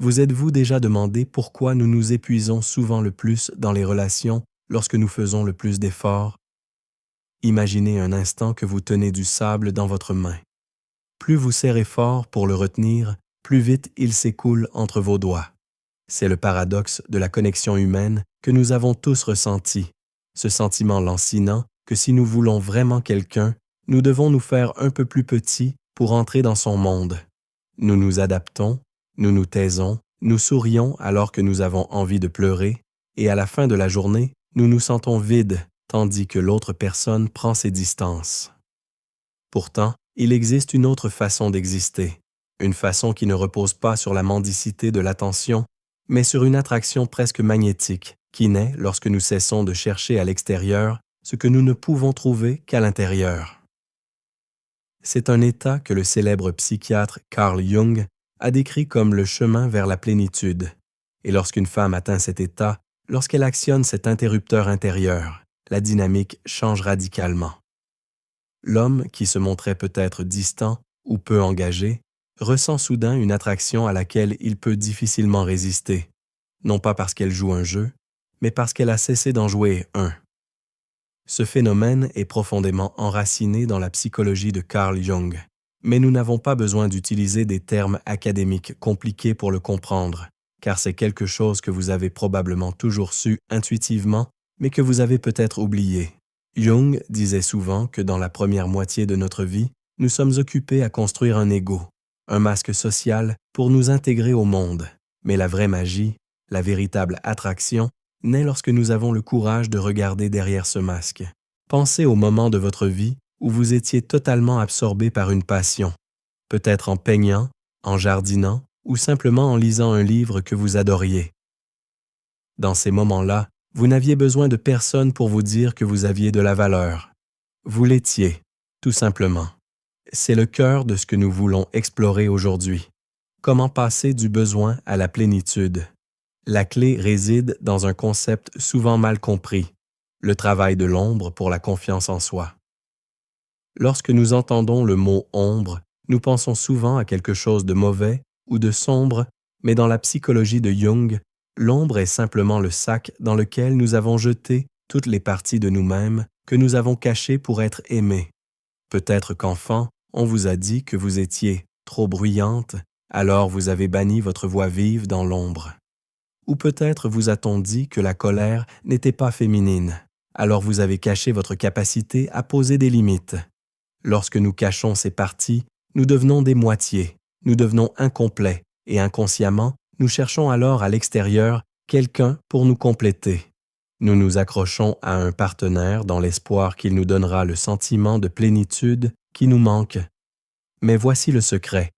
Vous êtes-vous déjà demandé pourquoi nous nous épuisons souvent le plus dans les relations lorsque nous faisons le plus d'efforts? Imaginez un instant que vous tenez du sable dans votre main. Plus vous serrez fort pour le retenir, plus vite il s'écoule entre vos doigts. C'est le paradoxe de la connexion humaine que nous avons tous ressenti, ce sentiment lancinant que si nous voulons vraiment quelqu'un, nous devons nous faire un peu plus petits pour entrer dans son monde. Nous nous adaptons, nous nous taisons, nous sourions alors que nous avons envie de pleurer, et à la fin de la journée, nous nous sentons vides tandis que l'autre personne prend ses distances. Pourtant, il existe une autre façon d'exister, une façon qui ne repose pas sur la mendicité de l'attention, mais sur une attraction presque magnétique qui naît lorsque nous cessons de chercher à l'extérieur ce que nous ne pouvons trouver qu'à l'intérieur. C'est un état que le célèbre psychiatre Carl Jung a décrit comme le chemin vers la plénitude. Et lorsqu'une femme atteint cet état, lorsqu'elle actionne cet interrupteur intérieur, la dynamique change radicalement. L'homme, qui se montrait peut-être distant ou peu engagé, ressent soudain une attraction à laquelle il peut difficilement résister, non pas parce qu'elle joue un jeu, mais parce qu'elle a cessé d'en jouer un. Ce phénomène est profondément enraciné dans la psychologie de Carl Jung, mais nous n'avons pas besoin d'utiliser des termes académiques compliqués pour le comprendre, car c'est quelque chose que vous avez probablement toujours su intuitivement, mais que vous avez peut-être oublié. Jung disait souvent que dans la première moitié de notre vie, nous sommes occupés à construire un ego, un masque social pour nous intégrer au monde. Mais la vraie magie, la véritable attraction, naît lorsque nous avons le courage de regarder derrière ce masque. Pensez au moment de votre vie où vous étiez totalement absorbé par une passion, peut-être en peignant, en jardinant ou simplement en lisant un livre que vous adoriez. Dans ces moments-là, vous n'aviez besoin de personne pour vous dire que vous aviez de la valeur. Vous l'étiez, tout simplement. C'est le cœur de ce que nous voulons explorer aujourd'hui. Comment passer du besoin à la plénitude? La clé réside dans un concept souvent mal compris, le travail de l'ombre pour la confiance en soi. Lorsque nous entendons le mot « ombre », nous pensons souvent à quelque chose de mauvais ou de sombre, mais dans la psychologie de Jung, l'ombre est simplement le sac dans lequel nous avons jeté toutes les parties de nous-mêmes que nous avons cachées pour être aimées. Peut-être qu'enfant, on vous a dit que vous étiez trop bruyante, alors vous avez banni votre voix vive dans l'ombre. Ou peut-être vous a-t-on dit que la colère n'était pas féminine, alors vous avez caché votre capacité à poser des limites. Lorsque nous cachons ces parties, nous devenons des moitiés, nous devenons incomplets, et inconsciemment, nous cherchons alors à l'extérieur quelqu'un pour nous compléter. Nous nous accrochons à un partenaire dans l'espoir qu'il nous donnera le sentiment de plénitude qui nous manque. Mais voici le secret.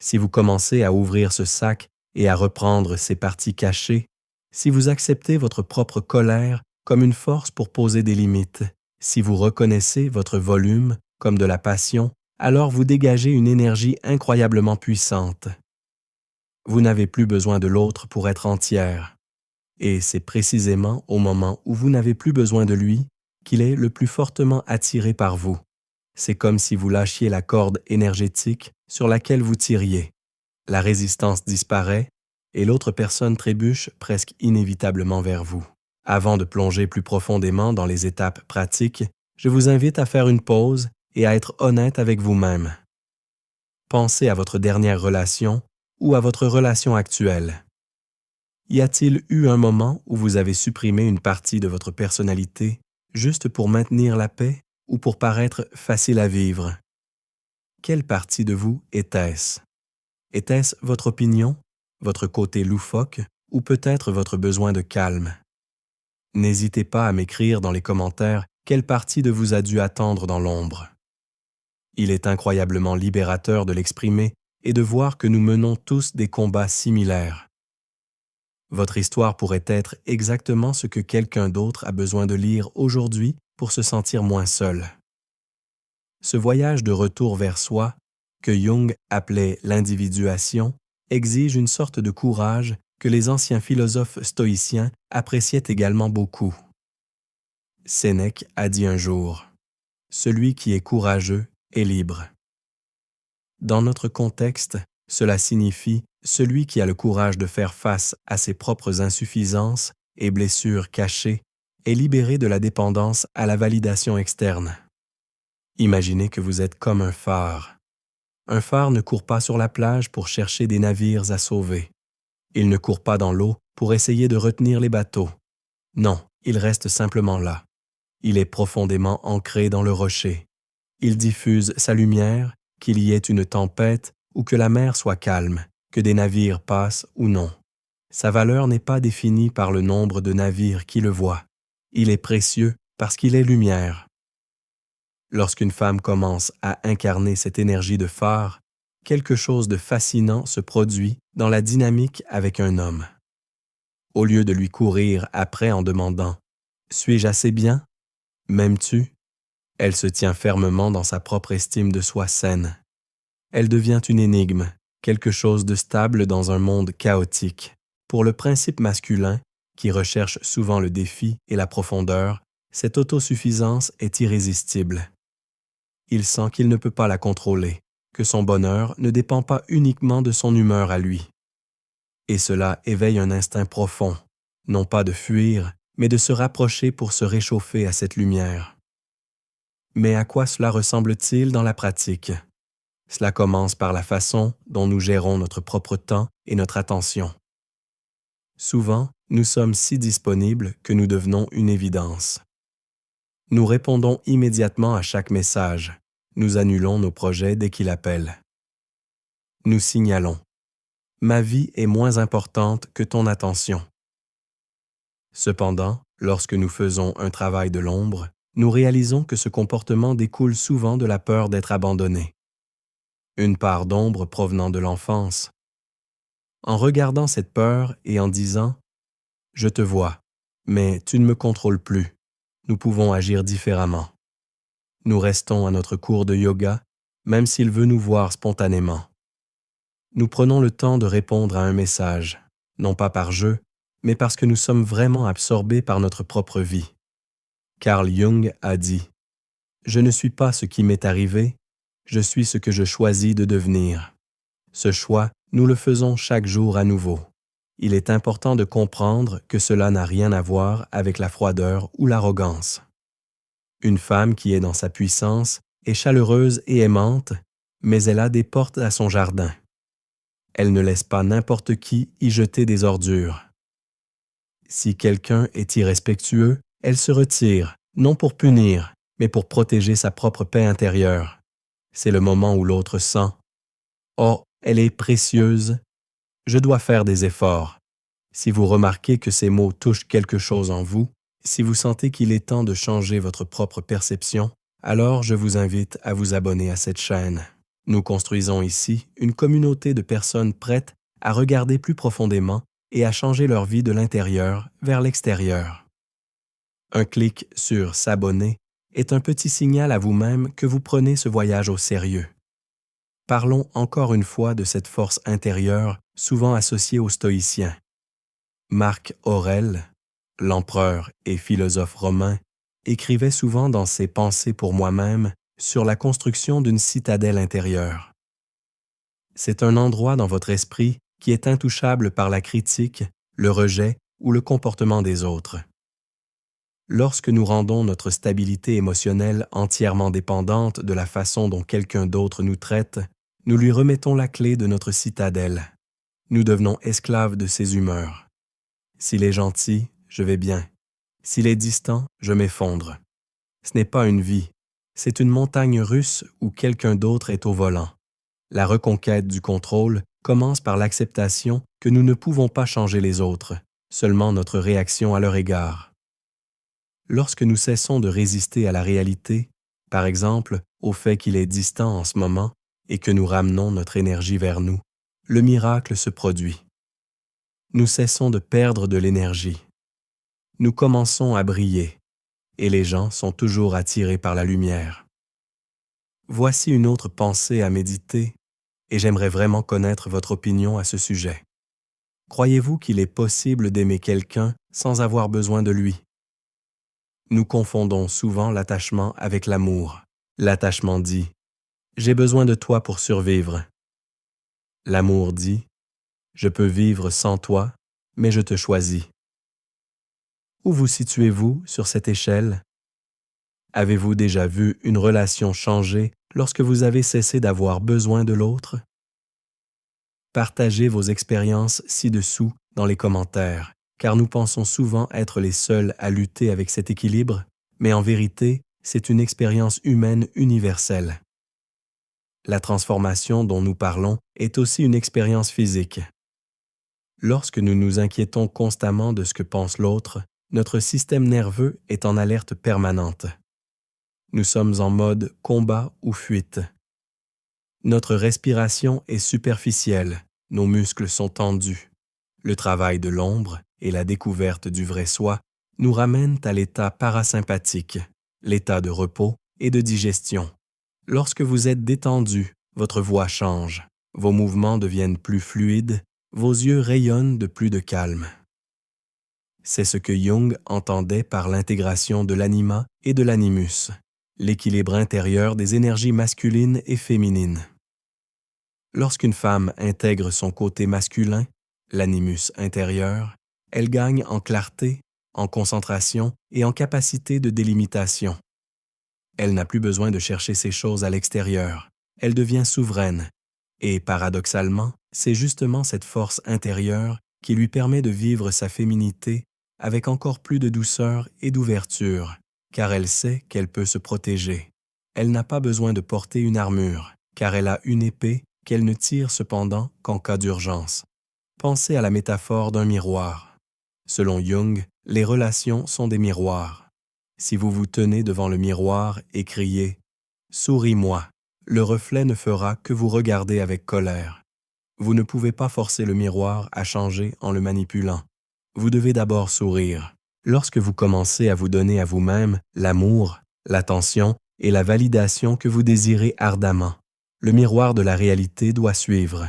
Si vous commencez à ouvrir ce sac et à reprendre ces parties cachées, si vous acceptez votre propre colère comme une force pour poser des limites, si vous reconnaissez votre volume comme de la passion, alors vous dégagez une énergie incroyablement puissante. Vous n'avez plus besoin de l'autre pour être entière. Et c'est précisément au moment où vous n'avez plus besoin de lui qu'il est le plus fortement attiré par vous. C'est comme si vous lâchiez la corde énergétique sur laquelle vous tiriez. La résistance disparaît et l'autre personne trébuche presque inévitablement vers vous. Avant de plonger plus profondément dans les étapes pratiques, je vous invite à faire une pause et à être honnête avec vous-même. Pensez à votre dernière relation ou à votre relation actuelle. Y a-t-il eu un moment où vous avez supprimé une partie de votre personnalité juste pour maintenir la paix ou pour paraître facile à vivre? Quelle partie de vous était-ce? Était-ce votre opinion, votre côté loufoque ou peut-être votre besoin de calme? N'hésitez pas à m'écrire dans les commentaires quelle partie de vous a dû attendre dans l'ombre. Il est incroyablement libérateur de l'exprimer et de voir que nous menons tous des combats similaires. Votre histoire pourrait être exactement ce que quelqu'un d'autre a besoin de lire aujourd'hui pour se sentir moins seul. Ce voyage de retour vers soi, que Jung appelait l'individuation, exige une sorte de courage que les anciens philosophes stoïciens appréciaient également beaucoup. Sénèque a dit un jour « Celui qui est courageux est libre ». Dans notre contexte, cela signifie Celui qui a le courage de faire face à ses propres insuffisances et blessures cachées est libéré de la dépendance à la validation externe. Imaginez que vous êtes comme un phare. Un phare ne court pas sur la plage pour chercher des navires à sauver. Il ne court pas dans l'eau pour essayer de retenir les bateaux. Non, il reste simplement là. Il est profondément ancré dans le rocher. Il diffuse sa lumière, qu'il y ait une tempête ou que la mer soit calme, que des navires passent ou non. Sa valeur n'est pas définie par le nombre de navires qui le voient. Il est précieux parce qu'il est lumière. Lorsqu'une femme commence à incarner cette énergie de phare, quelque chose de fascinant se produit dans la dynamique avec un homme. Au lieu de lui courir après en demandant « Suis-je assez bien? M'aimes-tu? » Elle se tient fermement dans sa propre estime de soi saine. Elle devient une énigme, quelque chose de stable dans un monde chaotique. Pour le principe masculin, qui recherche souvent le défi et la profondeur, cette autosuffisance est irrésistible. Il sent qu'il ne peut pas la contrôler, que son bonheur ne dépend pas uniquement de son humeur à lui. Et cela éveille un instinct profond, non pas de fuir, mais de se rapprocher pour se réchauffer à cette lumière. Mais à quoi cela ressemble-t-il dans la pratique? Cela commence par la façon dont nous gérons notre propre temps et notre attention. Souvent, nous sommes si disponibles que nous devenons une évidence. Nous répondons immédiatement à chaque message. Nous annulons nos projets dès qu'il appelle. Nous signalons « Ma vie est moins importante que ton attention ». Cependant, lorsque nous faisons un travail de l'ombre, nous réalisons que ce comportement découle souvent de la peur d'être abandonné. Une part d'ombre provenant de l'enfance. En regardant cette peur et en disant « Je te vois, mais tu ne me contrôles plus », nous pouvons agir différemment. Nous restons à notre cours de yoga, même s'il veut nous voir spontanément. Nous prenons le temps de répondre à un message, non pas par jeu, mais parce que nous sommes vraiment absorbés par notre propre vie. Carl Jung a dit « Je ne suis pas ce qui m'est arrivé, je suis ce que je choisis de devenir. » Ce choix, nous le faisons chaque jour à nouveau. Il est important de comprendre que cela n'a rien à voir avec la froideur ou l'arrogance. Une femme qui est dans sa puissance est chaleureuse et aimante, mais elle a des portes à son jardin. Elle ne laisse pas n'importe qui y jeter des ordures. Si quelqu'un est irrespectueux, elle se retire, non pour punir, mais pour protéger sa propre paix intérieure. C'est le moment où l'autre sent « Oh, elle est précieuse, je dois faire des efforts. » Si vous remarquez que ces mots touchent quelque chose en vous, si vous sentez qu'il est temps de changer votre propre perception, alors je vous invite à vous abonner à cette chaîne. Nous construisons ici une communauté de personnes prêtes à regarder plus profondément et à changer leur vie de l'intérieur vers l'extérieur. Un clic sur « S'abonner » est un petit signal à vous-même que vous prenez ce voyage au sérieux. Parlons encore une fois de cette force intérieure souvent associée aux stoïciens. Marc Aurèle, l'empereur et philosophe romain, écrivait souvent dans ses Pensées pour moi-même sur la construction d'une citadelle intérieure. C'est un endroit dans votre esprit qui est intouchable par la critique, le rejet ou le comportement des autres. Lorsque nous rendons notre stabilité émotionnelle entièrement dépendante de la façon dont quelqu'un d'autre nous traite, nous lui remettons la clé de notre citadelle. Nous devenons esclaves de ses humeurs. S'il est gentil, je vais bien. S'il est distant, je m'effondre. Ce n'est pas une vie, c'est une montagne russe où quelqu'un d'autre est au volant. La reconquête du contrôle commence par l'acceptation que nous ne pouvons pas changer les autres, seulement notre réaction à leur égard. Lorsque nous cessons de résister à la réalité, par exemple au fait qu'il est distant en ce moment, et que nous ramenons notre énergie vers nous, le miracle se produit. Nous cessons de perdre de l'énergie. Nous commençons à briller, et les gens sont toujours attirés par la lumière. Voici une autre pensée à méditer, et j'aimerais vraiment connaître votre opinion à ce sujet. Croyez-vous qu'il est possible d'aimer quelqu'un sans avoir besoin de lui? Nous confondons souvent l'attachement avec l'amour. L'attachement dit « J'ai besoin de toi pour survivre ». L'amour dit Je peux vivre sans toi, mais je te choisis. Où vous situez-vous sur cette échelle? Avez-vous déjà vu une relation changer lorsque vous avez cessé d'avoir besoin de l'autre? Partagez vos expériences ci-dessous dans les commentaires, car nous pensons souvent être les seuls à lutter avec cet équilibre, mais en vérité, c'est une expérience humaine universelle. La transformation dont nous parlons est aussi une expérience physique. Lorsque nous nous inquiétons constamment de ce que pense l'autre, notre système nerveux est en alerte permanente. Nous sommes en mode combat ou fuite. Notre respiration est superficielle, nos muscles sont tendus. Le travail de l'ombre et la découverte du vrai soi nous ramènent à l'état parasympathique, l'état de repos et de digestion. Lorsque vous êtes détendu, votre voix change, vos mouvements deviennent plus fluides, vos yeux rayonnent de plus de calme. C'est ce que Jung entendait par l'intégration de l'anima et de l'animus, l'équilibre intérieur des énergies masculines et féminines. Lorsqu'une femme intègre son côté masculin, l'animus intérieur, elle gagne en clarté, en concentration et en capacité de délimitation. Elle n'a plus besoin de chercher ces choses à l'extérieur, elle devient souveraine, et paradoxalement, c'est justement cette force intérieure qui lui permet de vivre sa féminité avec encore plus de douceur et d'ouverture, car elle sait qu'elle peut se protéger. Elle n'a pas besoin de porter une armure, car elle a une épée qu'elle ne tire cependant qu'en cas d'urgence. Pensez à la métaphore d'un miroir. Selon Jung, les relations sont des miroirs. Si vous vous tenez devant le miroir et criez « Souris-moi », le reflet ne fera que vous regarder avec colère. Vous ne pouvez pas forcer le miroir à changer en le manipulant. Vous devez d'abord sourire. Lorsque vous commencez à vous donner à vous-même l'amour, l'attention et la validation que vous désirez ardemment, le miroir de la réalité doit suivre.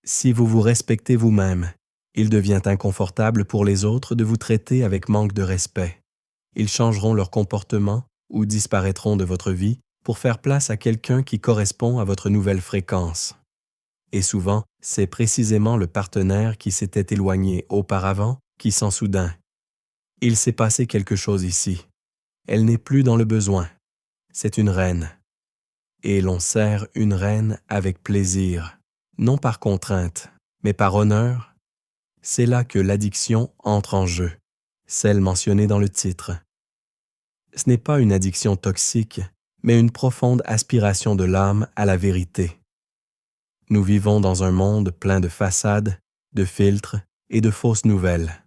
Si vous vous respectez vous-même, il devient inconfortable pour les autres de vous traiter avec manque de respect. Ils changeront leur comportement ou disparaîtront de votre vie pour faire place à quelqu'un qui correspond à votre nouvelle fréquence. Et souvent, c'est précisément le partenaire qui s'était éloigné auparavant qui sent soudain. Il s'est passé quelque chose ici. Elle n'est plus dans le besoin. C'est une reine. Et l'on sert une reine avec plaisir, non par contrainte, mais par honneur. C'est là que l'addiction entre en jeu, celle mentionnée dans le titre. Ce n'est pas une addiction toxique, mais une profonde aspiration de l'âme à la vérité. Nous vivons dans un monde plein de façades, de filtres et de fausses nouvelles.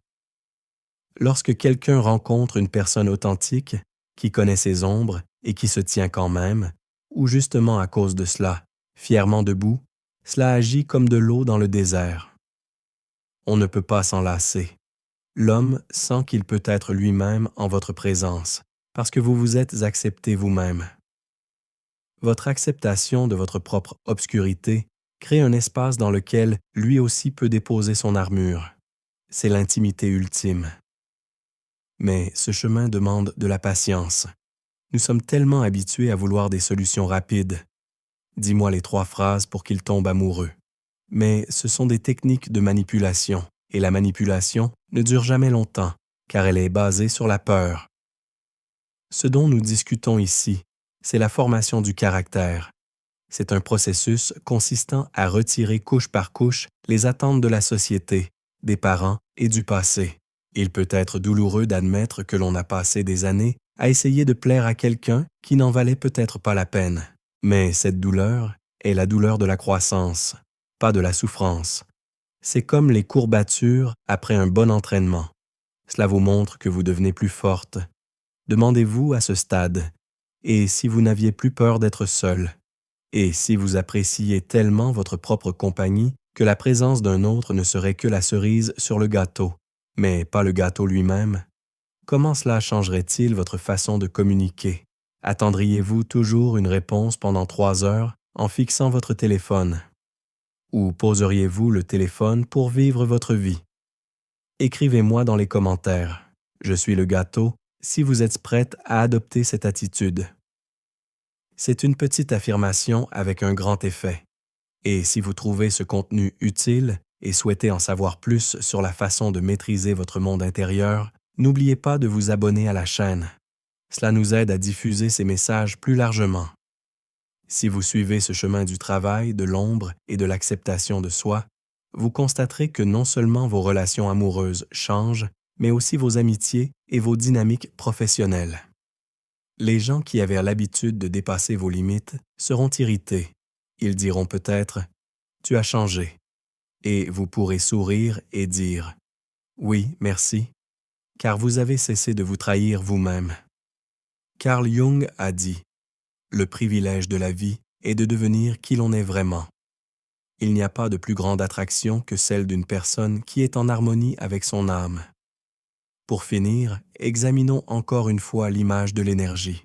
Lorsque quelqu'un rencontre une personne authentique, qui connaît ses ombres et qui se tient quand même, ou justement à cause de cela, fièrement debout, cela agit comme de l'eau dans le désert. On ne peut pas s'en lasser. L'homme sent qu'il peut être lui-même en votre présence, parce que vous vous êtes accepté vous-même. Votre acceptation de votre propre obscurité crée un espace dans lequel lui aussi peut déposer son armure. C'est l'intimité ultime. Mais ce chemin demande de la patience. Nous sommes tellement habitués à vouloir des solutions rapides. Dis-moi les 3 phrases pour qu'il tombe amoureux. Mais ce sont des techniques de manipulation, et la manipulation ne dure jamais longtemps, car elle est basée sur la peur. Ce dont nous discutons ici, c'est la formation du caractère. C'est un processus consistant à retirer couche par couche les attentes de la société, des parents et du passé. Il peut être douloureux d'admettre que l'on a passé des années à essayer de plaire à quelqu'un qui n'en valait peut-être pas la peine. Mais cette douleur est la douleur de la croissance, pas de la souffrance. C'est comme les courbatures après un bon entraînement. Cela vous montre que vous devenez plus forte. Demandez-vous à ce stade, et si vous n'aviez plus peur d'être seul, et si vous appréciez tellement votre propre compagnie que la présence d'un autre ne serait que la cerise sur le gâteau, mais pas le gâteau lui-même, comment cela changerait-il votre façon de communiquer? Attendriez-vous toujours une réponse pendant 3 heures en fixant votre téléphone? Ou poseriez-vous le téléphone pour vivre votre vie? Écrivez-moi dans les commentaires. Je suis le gâteau si vous êtes prête à adopter cette attitude. C'est une petite affirmation avec un grand effet. Et si vous trouvez ce contenu utile, et souhaitez en savoir plus sur la façon de maîtriser votre monde intérieur, n'oubliez pas de vous abonner à la chaîne. Cela nous aide à diffuser ces messages plus largement. Si vous suivez ce chemin du travail, de l'ombre et de l'acceptation de soi, vous constaterez que non seulement vos relations amoureuses changent, mais aussi vos amitiés et vos dynamiques professionnelles. Les gens qui avaient l'habitude de dépasser vos limites seront irrités. Ils diront peut-être « Tu as changé » et vous pourrez sourire et dire « Oui, merci », car vous avez cessé de vous trahir vous-même. Carl Jung a dit « Le privilège de la vie est de devenir qui l'on est vraiment. » Il n'y a pas de plus grande attraction que celle d'une personne qui est en harmonie avec son âme. Pour finir, examinons encore une fois l'image de l'énergie.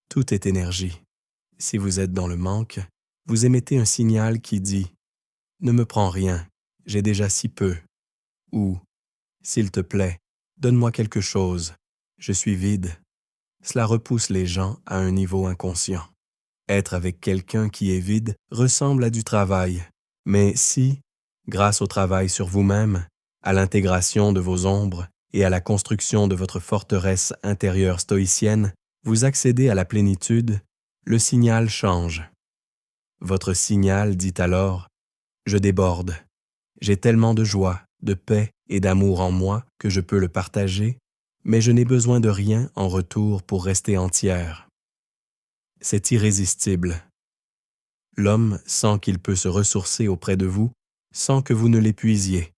Tout est énergie. Si vous êtes dans le manque, vous émettez un signal qui dit « Ne me prends rien, j'ai déjà si peu » ou « S'il te plaît, donne-moi quelque chose, je suis vide ». Cela repousse les gens à un niveau inconscient. Être avec quelqu'un qui est vide ressemble à du travail. Mais si, grâce au travail sur vous-même, à l'intégration de vos ombres et à la construction de votre forteresse intérieure stoïcienne, vous accédez à la plénitude, le signal change. Votre signal dit alors « Je déborde. J'ai tellement de joie, de paix et d'amour en moi que je peux le partager, mais je n'ai besoin de rien en retour pour rester entière. » C'est irrésistible. L'homme sent qu'il peut se ressourcer auprès de vous sans que vous ne l'épuisiez.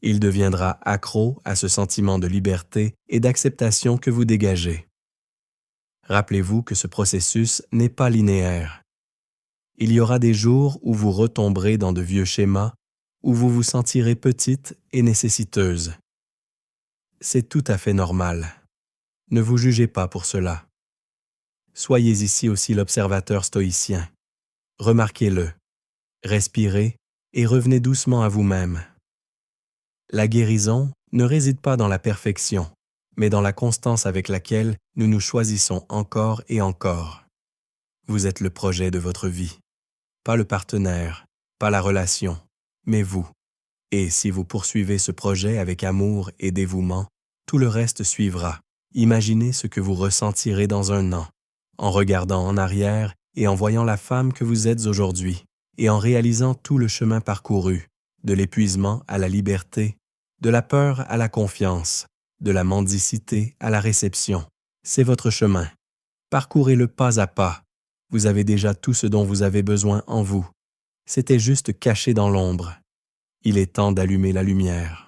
Il deviendra accro à ce sentiment de liberté et d'acceptation que vous dégagez. Rappelez-vous que ce processus n'est pas linéaire. Il y aura des jours où vous retomberez dans de vieux schémas, où vous vous sentirez petite et nécessiteuse. C'est tout à fait normal. Ne vous jugez pas pour cela. Soyez ici aussi l'observateur stoïcien. Remarquez-le, respirez et revenez doucement à vous-même. La guérison ne réside pas dans la perfection, mais dans la constance avec laquelle nous nous choisissons encore et encore. Vous êtes le projet de votre vie, pas le partenaire, pas la relation, mais vous. Et si vous poursuivez ce projet avec amour et dévouement, tout le reste suivra. Imaginez ce que vous ressentirez dans un an, en regardant en arrière et en voyant la femme que vous êtes aujourd'hui, et en réalisant tout le chemin parcouru, de l'épuisement à la liberté, de la peur à la confiance, de la mendicité à la réception. C'est votre chemin. Parcourez-le pas à pas. Vous avez déjà tout ce dont vous avez besoin en vous. C'était juste caché dans l'ombre. Il est temps d'allumer la lumière.